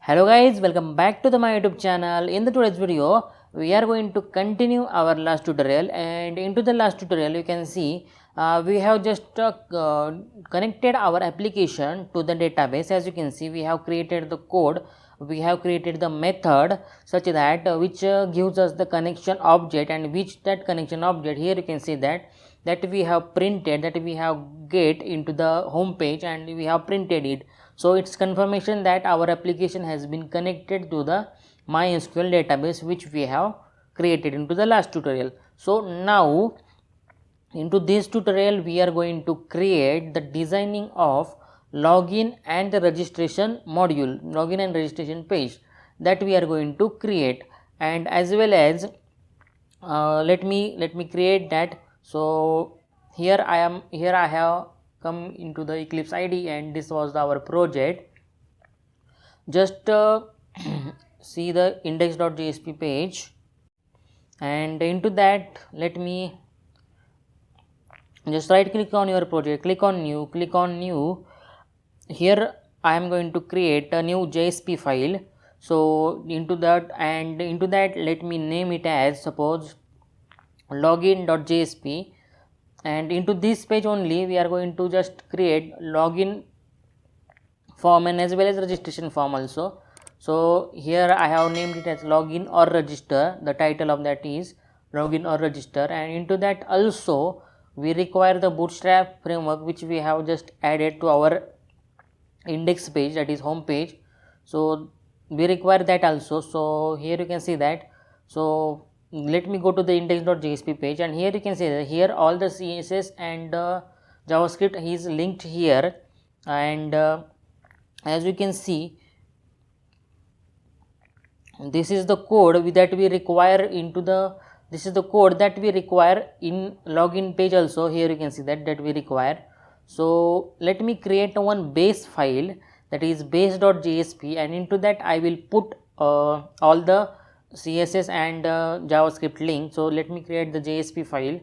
Hello guys, welcome back to my YouTube channel. In the today's video, we are going to continue our last tutorial, and into the last tutorial you can see we have just connected our application to the database. As you can see, we have created the code, we have created the method such that which gives us the connection object, and which that connection object here you can see that we have printed, that we have get into the home page and we have printed it. So it's confirmation that our application has been connected to the MySQL database which we have created into the last tutorial. So now into this tutorial we are going to create the designing of login and registration module, login and registration page that we are going to create, and as well as let me create that. So here I have come into the Eclipse ID, and this was our project. Just see the index.jsp page, and into that let me just right click on your project, click on new. Here I am going to create a new JSP file. So into that let me name it as suppose login.jsp, and into this page only we are going to just create login form and as well as registration form also. So here I have named it as login or register. The title of that is login or register, and into that also we require the bootstrap framework which we have just added to our index page, that is home page. So we require that also. So here you can see that. So let me go to the index.jsp page, and here you can see that here all the CSS and JavaScript is linked here, and as you can see this is the code that we require into the, this is the code that we require in login page also. Here you can see that we require. So let me create one base file, that is base.jsp, and into that I will put all the CSS and JavaScript link. So let me create the JSP file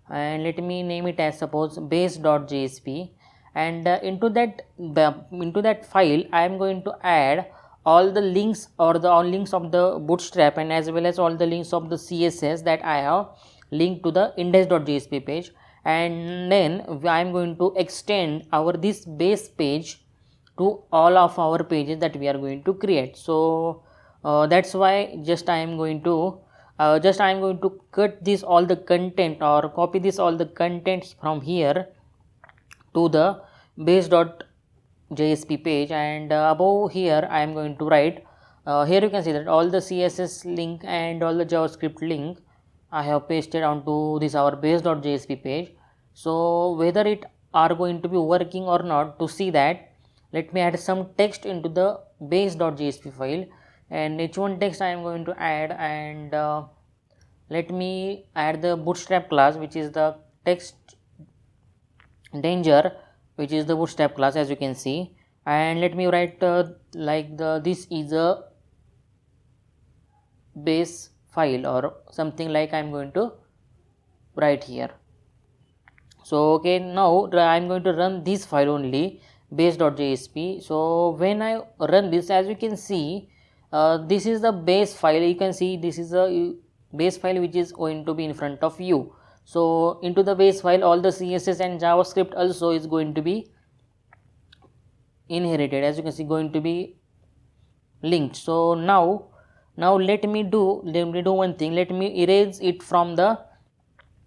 and let me name it as suppose base.jsp, and into that file I am going to add all the links or the all links of the bootstrap and as well as all the links of the CSS that I have linked to the index.jsp page, and then I am going to extend our this base page to all of our pages that we are going to create. So that's why just I am going to cut this all the content or copy this all the contents from here to the base.jsp page, and above here I am going to write here you can see that all the CSS link and all the JavaScript link I have pasted onto this our base.jsp page. So whether it are going to be working or not, to see that let me add some text into the base.jsp file, and h1 text I am going to add, and let me add the bootstrap class which is the text danger, which is the bootstrap class as you can see, and let me write like this is a base file or something like I am going to write here. So okay, now I am going to run this file only, base.jsp. So when I run this, as you can see this is the base file. You can see this is a base file which is going to be in front of you. So into the base file all the CSS and JavaScript also is going to be inherited, as you can see going to be linked. So now let me do one thing. Let me erase it from the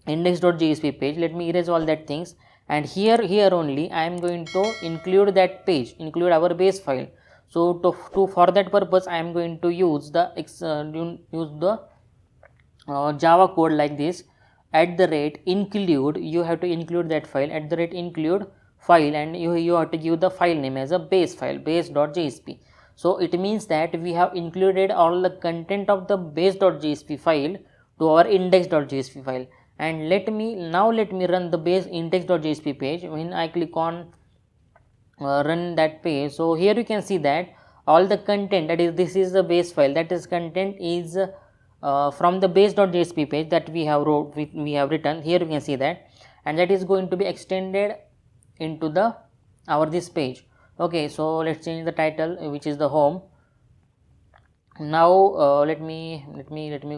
index.jsp page. Let me erase all that things, and here only I am going to include that page, include our base file. So for that purpose I am going to use the Java code like this, @include, you have to include that file, @include file, and you have to give the file name as a base file, base.jsp. So it means that we have included all the content of the base.jsp file to our index.jsp file, and let me run the base index.jsp page. When I click on run that page, so here you can see that all the content, that is this is the base file, that is content is from the base.jsp page that we have written. Here you can see that, and that is going to be extended into the this page. Okay, so let's change the title which is the home, Now let me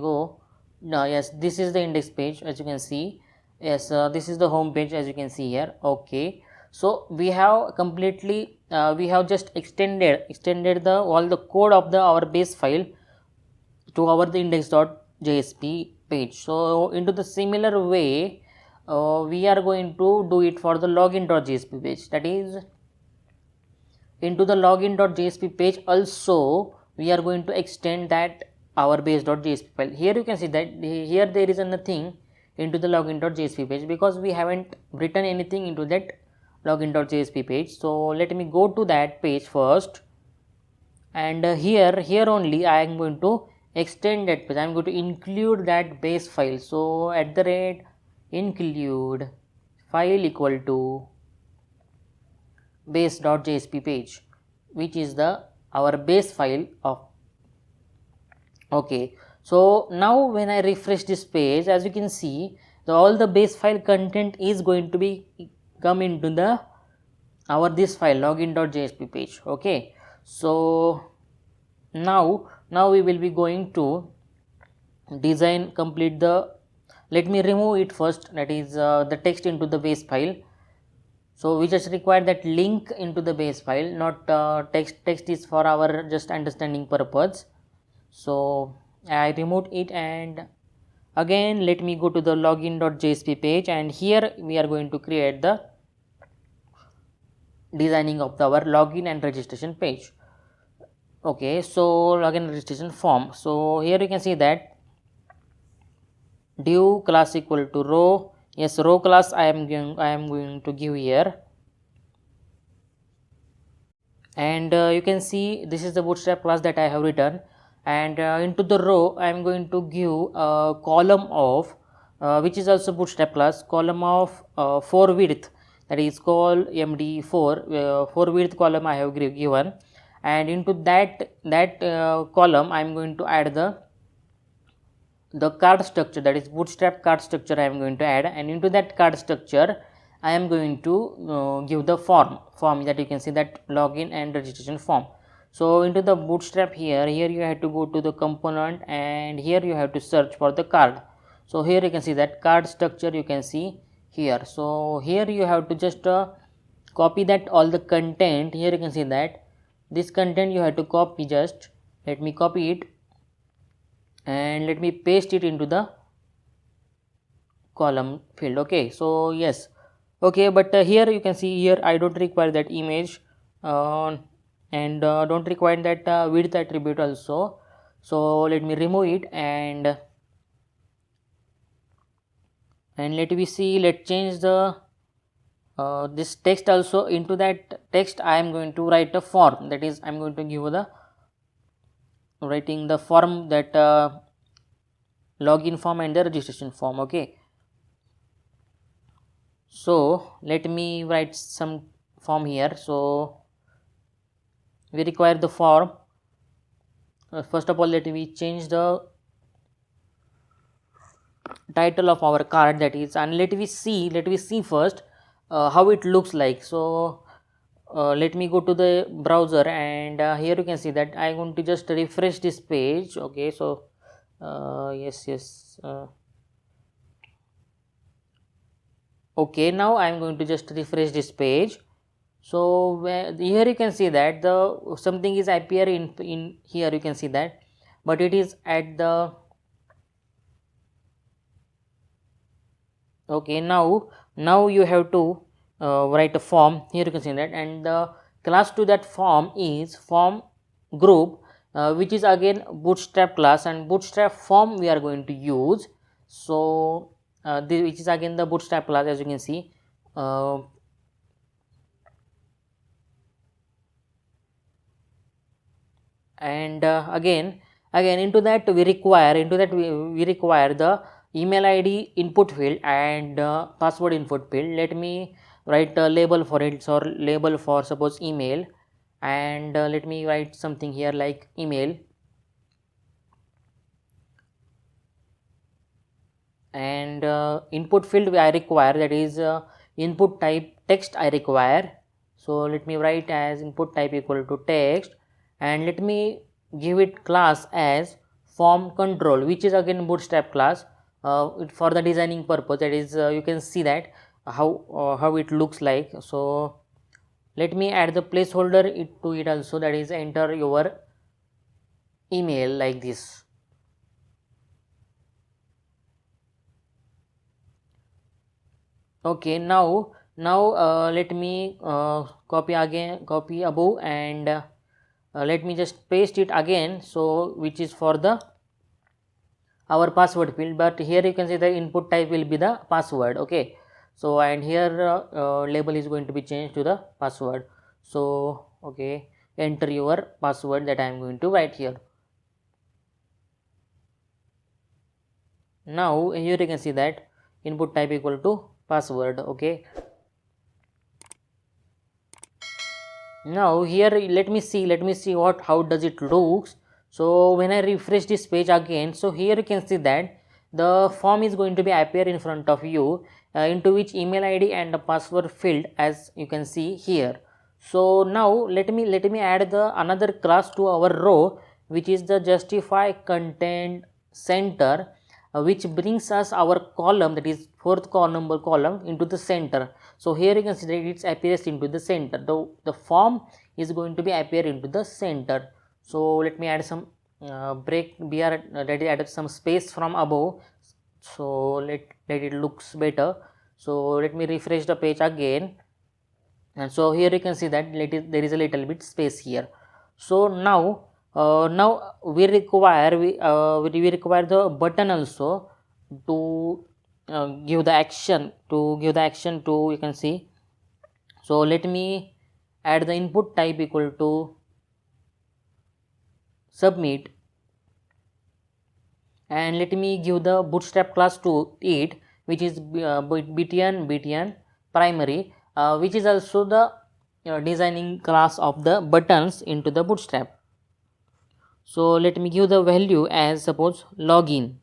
go. Now yes, this is the index page, as you can see. Yes, this is the home page, as you can see here. Okay, so we have completely we have just extended the all the code of the our base file to our the index.jsp page. So into the similar way, we are going to do it for the login.jsp page. That is, into the login.jsp page also we are going to extend that our base.jsp file. Here you can see that here there is nothing into the login.jsp page because we haven't written anything into that login.jsp page. So let me go to that page first, and here only I am going to extend that page. I am going to include that base file. So at the rate include file equal to base.jsp page, which is the our base file of. Okay, so now when I refresh this page, as you can see, all the base file content is going to be come into the our this file login.jsp page. Okay, so now we will be going to design complete the. Let me remove it first, that is the text into the base file. So we just require that link into the base file, not text is for our just understanding purpose. So I removed it, and again let me go to the login.jsp page, and here we are going to create the designing of our login and registration page. Okay, so login registration form. So here you can see that div class equal to row. Yes, row class I am going to give here, and you can see this is the bootstrap class that I have written, and into the row I am going to give a column of which is also bootstrap class, column of for width, that is called md4 for width column I have given, and into that column I am going to add the card structure, that is bootstrap card structure I am going to add, and into that card structure I am going to give the form that you can see, that login and registration form. So into the bootstrap here you have to go to the component, and here you have to search for the card. So here you can see that card structure you can see here. So here you have to just copy that all the content. Here you can see that this content you have to copy. Just let me copy it and let me paste it into the column field. Okay, so yes, okay, but here you can see here I don't require that image and don't require that width attribute also. So let me remove it, and let me see, let's change the this text also. Into that text I am going to write a form, that is I am going to give the writing the form, that login form and the registration form. Okay, so let me write some form here. So we require the form. First of all, let me change the title of our card, that is, and let me see first how it looks like. So let me go to the browser, and here you can see that I am going to just refresh this page. Okay, so yes, okay, now I am going to just refresh this page. So here you can see that the something is appear in here, you can see that, but it is at the. Okay, now you have to write a form. Here you can see that, and the class to that form is form group, which is again bootstrap class, and bootstrap form we are going to use. So which is again the bootstrap class, as you can see. And again into that we require the email id input field and password input field. Let me write a label for it, or label for suppose email, and let me write something here like email, and input field I require, that is input type text I require. So let me write as input type equal to text, and let me give it class as form control, which is again bootstrap class for the designing purpose. That is, you can see that how it looks like. So let me add the placeholder to it also, that is enter your email like this. Okay, now let me copy above, and let me just paste it again, so which is for the our password field, but here you can see the input type will be the password. Okay, so and here label is going to be changed to the password. So okay, enter your password that I am going to write here. Now here you can see that input type equal to password. Okay, now here let me see what how does it looks. So when I refresh this page again, so here you can see that the form is going to be appear in front of you, into which email ID and the password field, as you can see here. So now let me add the another class to our row, which is the justify content center, which brings us our column, that is fourth number column, into the center. So here you can see that it appears into the center. The form is going to be appear into the center. So let me add some break br, that is added some space from above, so let it looks better. So let me refresh the page again, and so here you can see that there is a little bit space here. So now we require the button also to give the action to you can see. So let me add the input type equal to submit, and let me give the bootstrap class to it, which is btn primary, which is also the designing class of the buttons into the bootstrap. So let me give the value as suppose login,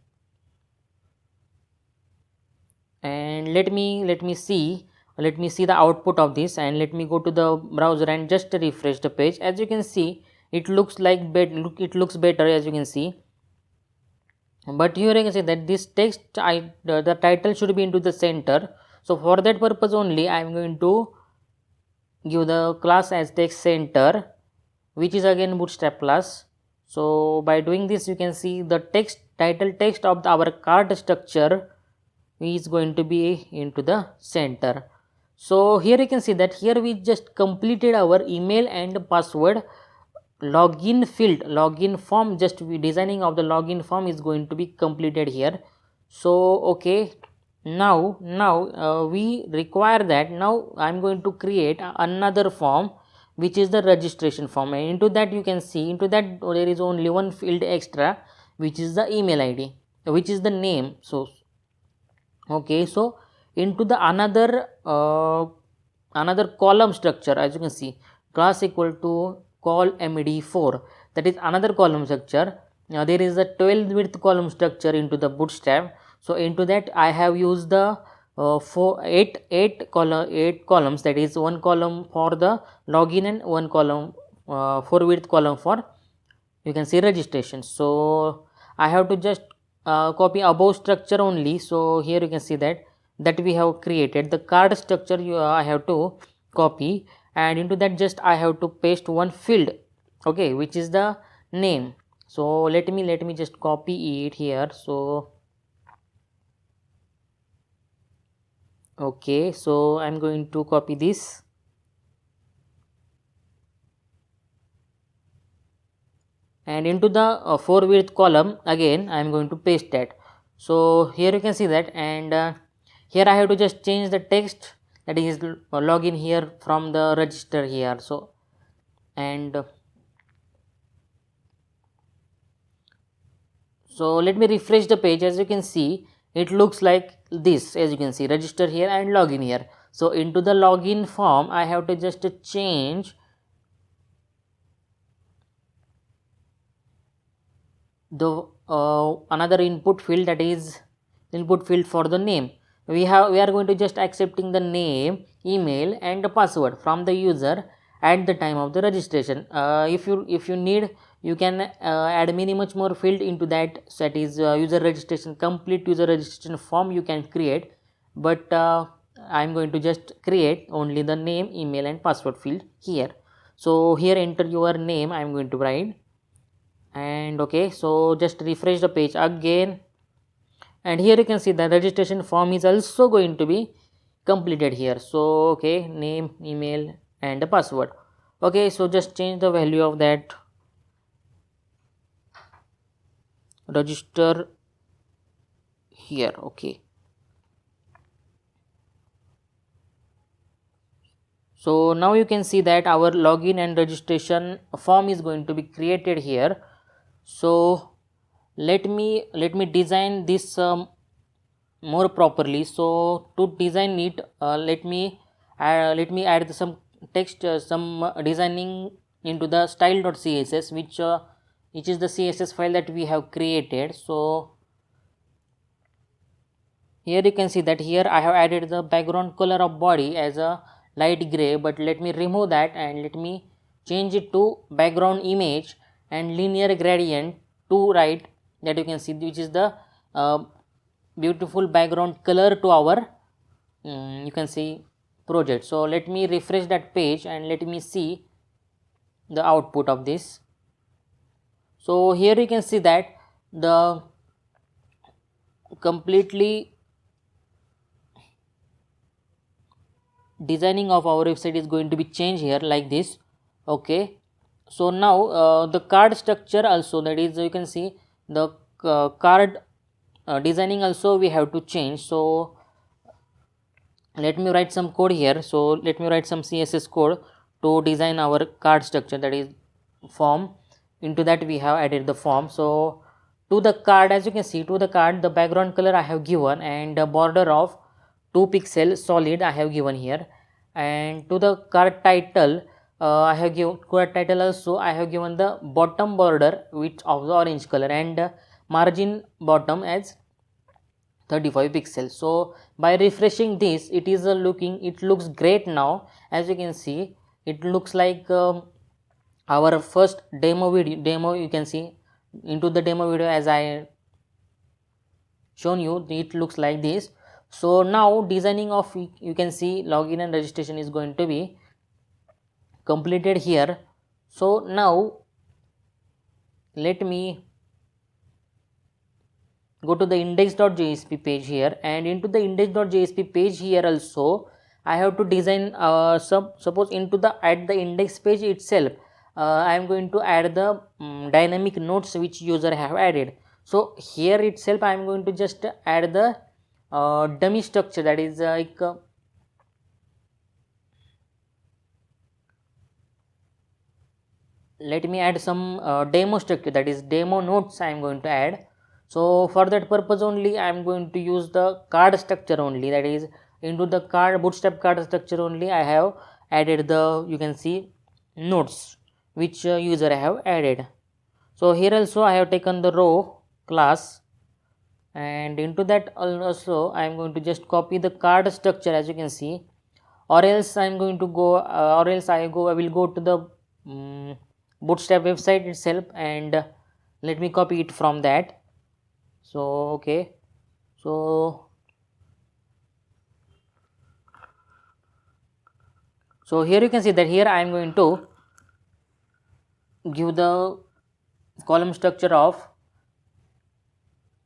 and let me see the output of this, and let me go to the browser and just refresh the page. As you can see, it looks like it looks better, as you can see. But here you can see that this text the title should be into the center. So for that purpose only I am going to give the class as text center, which is again bootstrap class. So by doing this, you can see the title text of our card structure is going to be into the center. So here you can see that here we just completed our email and password login field, login form, just designing of the login form is going to be completed here. So okay, now we require that now I am going to create another form, which is the registration form, and into that you can see into that there is only one field extra, which is the email ID, which is the name. So okay, so into the another column structure, as you can see, class equal to call md4, that is another column structure. Now there is a 12 width column structure into the bootstrap. So into that I have used the 8 columns, that is one column for the login and one column 4 width column for you can see registration. So I have to just copy above structure only. So here you can see that we have created the card structure. I have to copy, and into that just I have to paste one field, okay, which is the name. So let me just copy it here. So okay, so I'm going to copy this, and into the 4 width column again I am going to paste that. So here you can see that, and here I have to just change the text, that is login here from the register here. So and so let me refresh the page. As you can see, it looks like this, as you can see, register here and login here. So into the login form I have to just change the another input field, that is input field for the name. We are going to just accepting the name, email and the password from the user at the time of the registration. If you need, you can add many much more field into that. That is user registration, complete user registration form you can create, but I'm going to just create only the name, email and password field here. So here enter your name I'm going to write, and okay, so just refresh the page again, and here you can see the registration form is also going to be completed here. So okay, name, email and the password. Okay, so just change the value of that register here. Okay, so now you can see that our login and registration form is going to be created here. So let me design this more properly. So to design it, let me add some text, some designing into the style.css, which is the css file that we have created. So here you can see that here I have added the background color of body as a light gray, but let me remove that and let me change it to background image and linear gradient to right, that you can see, which is the beautiful background color to our you can see project. So let me refresh that page and let me see the output of this. So here you can see that the completely designing of our website is going to be changed here like this. Okay, so now the card structure also, that is you can see the card designing also we have to change. So let me write some code here. So let me write some css code to design our card structure, that is form. Into that we have added the form. So to the card, as you can see, to the card the background color I have given and a border of 2 pixel solid I have given here, and to the card title I have given card title also I have given the bottom border which of the orange color, and margin bottom as 35 pixels. So by refreshing this, it is it looks great now. As you can see, it looks like our first demo you can see. Into the demo video as I shown you, it looks like this. So now designing of, you can see, login and registration is going to be completed here. So now let me go to the index.jsp page here, and into the index.jsp page here also I have to design suppose into the at the index page itself I am going to add the dynamic nodes which user have added. So here itself I am going to just add the dummy structure, that is like let me add some demo structure, that is demo nodes I am going to add. So for that purpose only I am going to use the card structure only, that is into the card bootstrap card structure only I have added the, you can see, nodes which user I have added. So here also I have taken the row class, and into that also I am going to just copy the card structure, as you can see, or else I am going to go or else I will go to the bootstrap website itself and let me copy it from that. So okay, so here you can see that here I am going to give the column structure of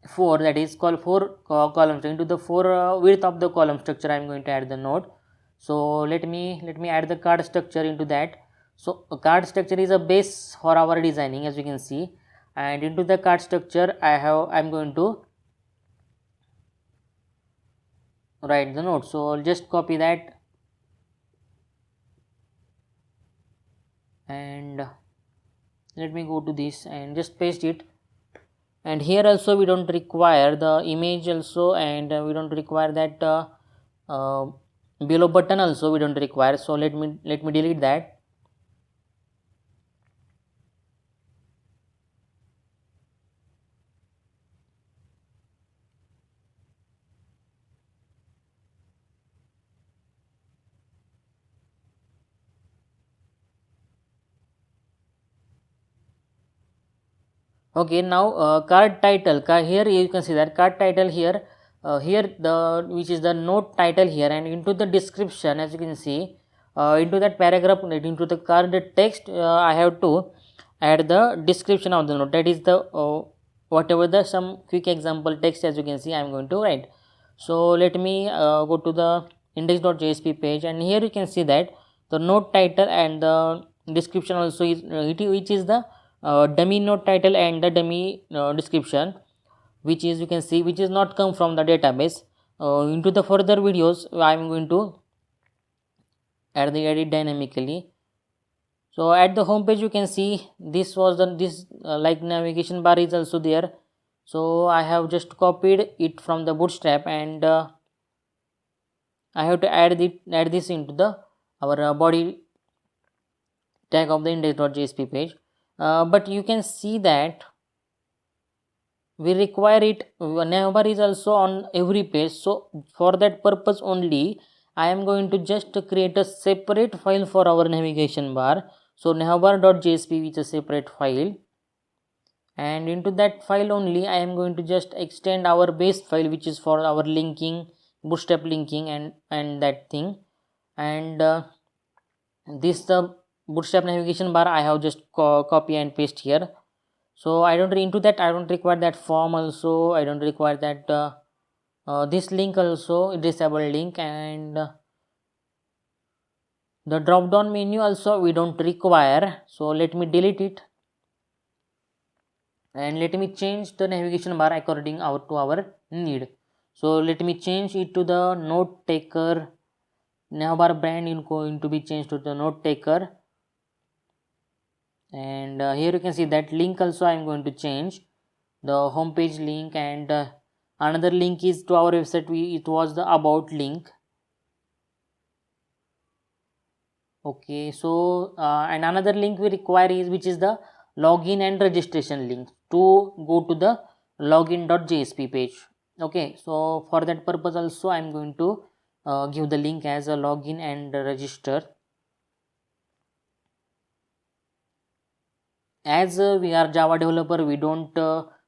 4, that is called 4 columns. Into the 4 width of the column structure I am going to add the node. So let me add the card structure into that. So a card structure is a base for our designing, as you can see, and into the card structure I'm going to write the node. So I'll just copy that and let me go to this and just paste it. And here also we don't require the image also, and we don't require that below button also we don't require. So let me delete that. Okay, now card title, here you can see that card title here, here the which is the note title here, and into the description, as you can see, into that paragraph, into the card text, I have to add the description of the note, that is the whatever the some quick example text, as you can see, I am going to write. So let me go to the index.jsp page, and here you can see that the note title and the description also is which is the dummy note title and the dummy description, which is, you can see, which is not come from the database. Into the further videos I am going to add the edit dynamically. So at the home page you can see this was the like navigation bar is also there. So I have just copied it from the bootstrap, and I have to add this into the our body tag of the index.jsp page. But you can see that we require it, navbar is also on every page. So for that purpose only I am going to just create a separate file for our navigation bar. So navbar.jsp, which is a separate file, and into that file only I am going to just extend our base file, which is for our linking, bootstrap linking, and that thing. And this the bootstrap navigation bar I have just copy and paste here. So I don't into that, I don't require that form also, I don't require that this link also, disable link, and the drop down menu also we don't require. So let me delete it, and let me change the navigation bar according to our need. So let me change it to the note taker. Navbar brand is going to be changed to the note taker, and here you can see that link also I am going to change the homepage link, and another link is to our website, it was the about link. Okay, so and another link we require is, which is the login and registration link to go to the login.jsp page. Okay, so for that purpose also I am going to give the link as a login and register. As we are Java developer, we don't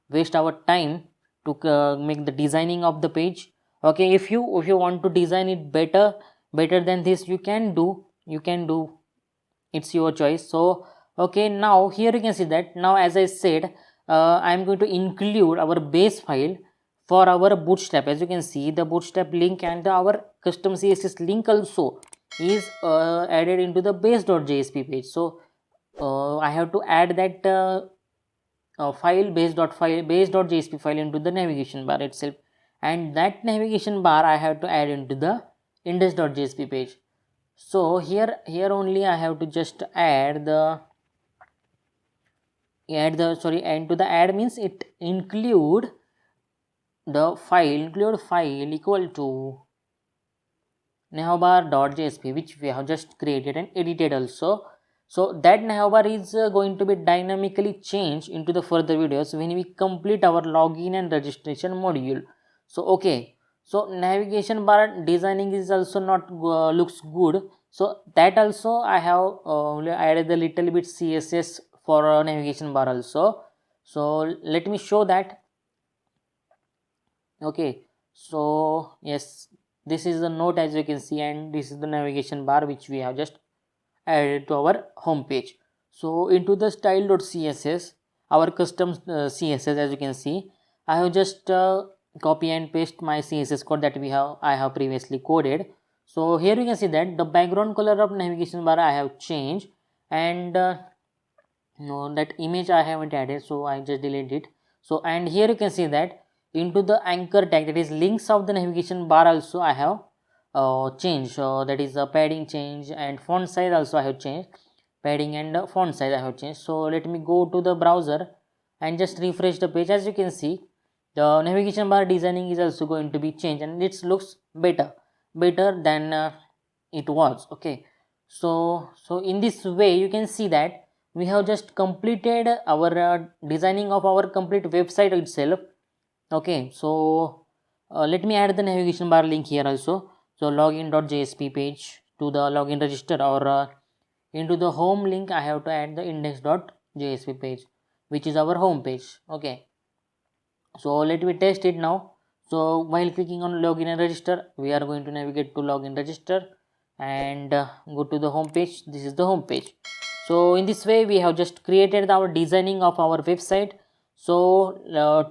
waste our time to make the designing of the page. Okay, if you want to design it better than this, you can do, it's your choice. So okay, now here you can see that now, as I said, I am going to include our base file for our bootstrap. As you can see, the bootstrap link and our custom css link also is added into the base.jsp page. So I have to add that file base.jsp file into the navigation bar itself, and that navigation bar I have to add into the index.jsp page. So here only I have to just add the into the add means it include the file equal to navbar.jsp, which we have just created and edited also. So that navbar is going to be dynamically changed into the further videos when we complete our login and registration module. So okay, so navigation bar designing is also not looks good. So that also I have added a little bit css for navigation bar also. So let me show that. Okay, so yes, this is the note, as you can see, and this is the navigation bar which we have just added to our home page. So into the style.css, our custom css, as you can see, I have just copy and paste my css code that I have previously coded. So here you can see that the background color of navigation bar I have changed, and no, that image I haven't added, so I just delete it. So and here you can see that into the anchor tag, that is links of the navigation bar also I have changed. That is the padding change, and font size also I have changed, padding and font size I have changed. So let me go to the browser and just refresh the page. As you can see, the navigation bar designing is also going to be changed, and it looks better than it was. Okay, so in this way you can see that we have just completed our designing of our complete website itself. Okay, so let me add the navigation bar link here also. So login.jsp page to the login register, or into the home link I have to add the index.jsp page. which is our home page. Okay, so let me test it now. So while clicking on login and register, we are going to navigate to login register and go to the home page. This is the home page. So in this way we have just created our designing of our website. So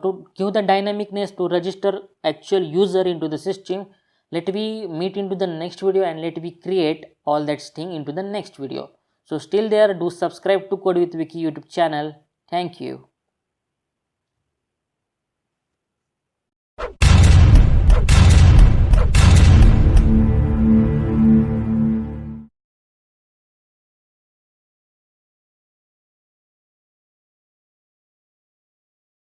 to give the dynamicness to register actual user into the system, let me meet into the next video and let me create all that thing into the next video. So still there, do subscribe to CodeWithViki YouTube channel. Thank you.